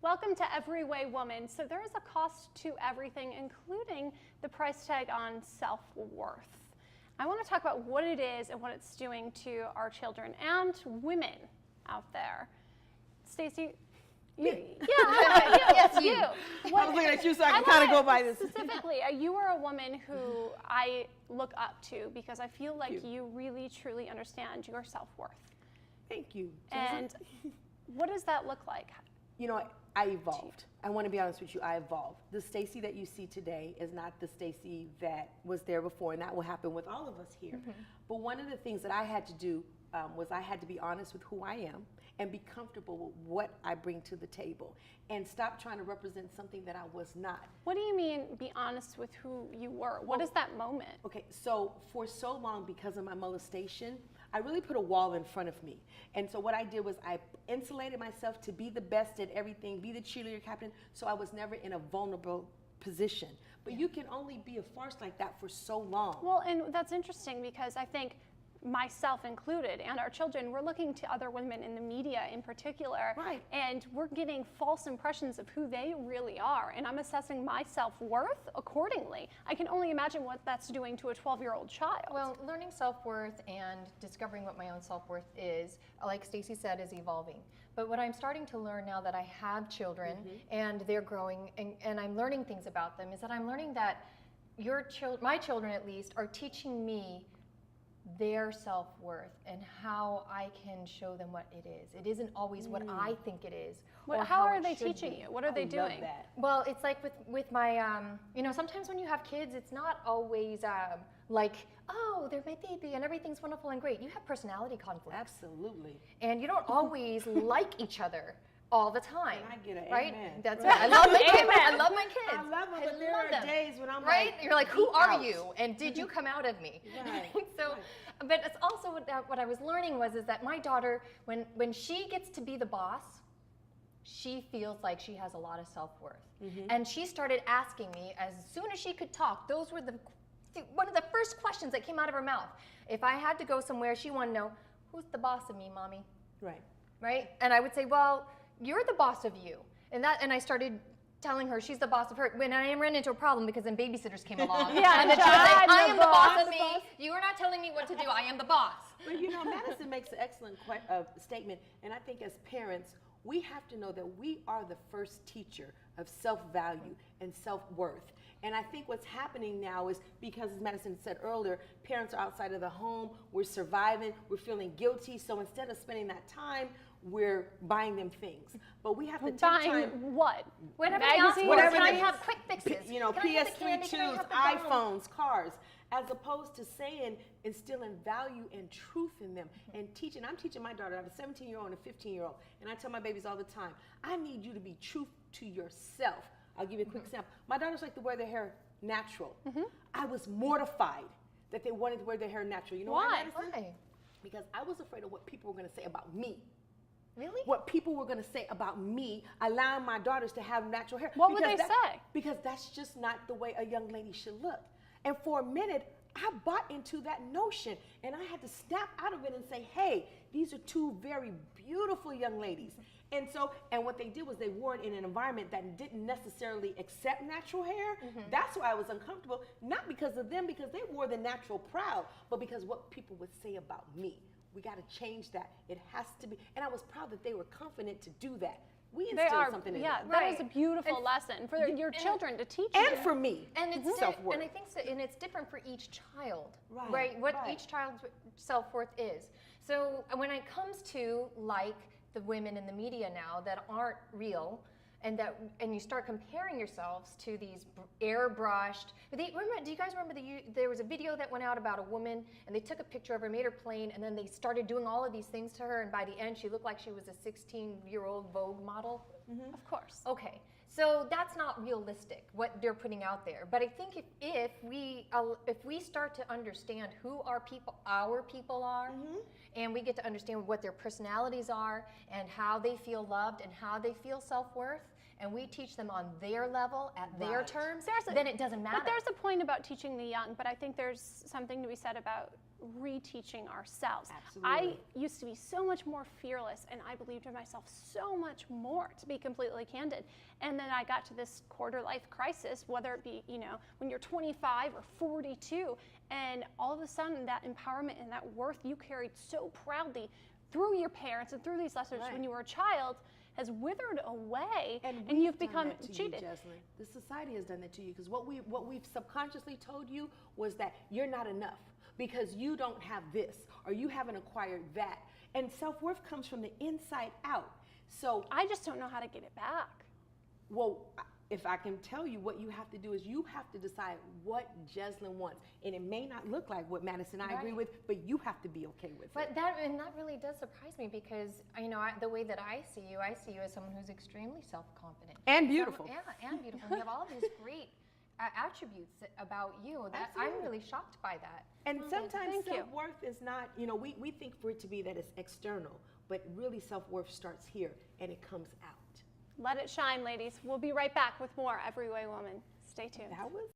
Welcome to Every Way Woman. So there is a cost to everything, including the price tag on self-worth. I want to talk about what it is and what it's doing to our children and women out there. Stacey, yes, you. I was looking at you so I can kind of go by this. Specifically, you are a woman who I look up to because I feel like you really, truly understand your self-worth. Thank you. And what does that look like? You know, I evolved. I want to be honest with you, I evolved. The Stacey that you see today is not the Stacey that was there before, and that will happen with all of us here. But one of the things that I had to do was I had to be honest with who I am and be comfortable with what I bring to the table and stop trying to represent something that I was not. What do you mean be honest with who you were? What is that moment? Okay, so for so long, because of my molestation, I really put a wall in front of me. And so what I did was I insulated myself to be the best at everything, be the cheerleader captain, so I was never in a vulnerable position. But you can only be a farce like that for so long. Well, and that's interesting because I think myself included and our children, we're looking to other women in the media in particular, and we're getting false impressions of who they really are, and I'm assessing my self-worth accordingly. I can only imagine what that's doing to a 12-year-old child. Well, learning self-worth and discovering what my own self-worth is, like Stacey said, is evolving. But what I'm starting to learn now that I have children and they're growing and I'm learning things about them is that I'm learning that my children at least, are teaching me their self-worth and how I can show them what it is. It isn't always what I think it is. How are they teaching you? What are they doing? Well, it's like with my, you know, sometimes when you have kids, it's not always like, oh, they're my baby and everything's wonderful and great. You have personality conflicts. Absolutely. And you don't always like each other all the time. And I get it. Right? Amen. That's right. I love my kids. I love my kids. I love them, but there are days when I'm right? like, You're like, who are you? And did you come out of me? Right. So, but it's also what I was learning is that my daughter, when she gets to be the boss, she feels like she has a lot of self-worth. And she started asking me as soon as she could talk. Those were one of the first questions that came out of her mouth. If I had to go somewhere, she wanted to know, who's the boss of me, mommy? Right. Right? And I would say, well, you're the boss of you. And I started telling her she's the boss of her. When I ran into a problem because then babysitters came along. Yeah, and then she was like, I am the boss of me. You are not telling me what to do. I am the boss. But you know, Madison makes an excellent statement. And I think as parents, we have to know that we are the first teacher of self-value and self-worth. And I think what's happening now is because, as Madison said earlier, parents are outside of the home, we're surviving, we're feeling guilty. So instead of spending that time, we're buying them things. But we have to take time. What? Whatever Magazines? Whatever can I have quick fixes? You know, PS3 twos, iPhones, cars, as opposed to saying, instilling value and truth in them and teaching. I'm teaching my daughter, I have a 17-year-old and a 15-year-old, and I tell my babies all the time, I need you to be true to yourself. I'll give you a quick example. My daughters like to wear their hair natural. I was mortified that they wanted to wear their hair natural. You know why? Why? Because I was afraid of what people were going to say about me. Really? What people were going to say about me allowing my daughters to have natural hair. What would they say? Because that's just not the way a young lady should look. And for a minute, I bought into that notion, and I had to snap out of it and say, hey, these are two very beautiful young ladies. And what they did was they wore it in an environment that didn't necessarily accept natural hair. That's why I was uncomfortable, not because of them, because they wore the natural proud, but because what people would say about me. We got to change that. It has to be. And I was proud that they were confident to do that. We instilled something in them. Yeah, that is a beautiful lesson for your children to teach and you. for me. And it's self-worth. and I think so, and it's different for each child, Right, What right. each child's self-worth is. So when it comes to like the women in the media now that aren't real, and you start comparing yourselves to these airbrushed. Do you guys remember there was a video that went out about a woman, and they took a picture of her, made her plain, and then they started doing all of these things to her, and by the end she looked like she was a 16-year-old Vogue model. Of course. Okay, so that's not realistic what they're putting out there. But I think if we start to understand who our people are, and we get to understand what their personalities are and how they feel loved and how they feel self-worth, and we teach them on their level at their terms, then it doesn't matter. But there's a point about teaching the young, but I think there's something to be said about reteaching ourselves. Absolutely. I used to be so much more fearless, and I believed in myself so much more, to be completely candid. And then I got to this quarter life crisis, whether it be, when you're 25 or 42, and all of a sudden that empowerment and that worth you carried so proudly through your parents and through these lessons when you were a child has withered away, and you've become cheated. The society has done that to you, because what we've subconsciously told you was that you're not enough because you don't have this, or you haven't acquired that. And self-worth comes from the inside out. So I just don't know how to get it back. Well, if I can tell you, what you have to do is you have to decide what Jeslyn wants. And it may not look like what Madison and I agree with, but you have to be okay with it. That really does surprise me, because the way that I see you as someone who's extremely self-confident. And beautiful. And beautiful. You have all these great attributes about you that I'm really shocked by that. And sometimes self-worth is not, we think for it to be that it's external, but really self-worth starts here and it comes out. Let it shine, ladies. We'll be right back with more Every Way Woman. Stay tuned. That was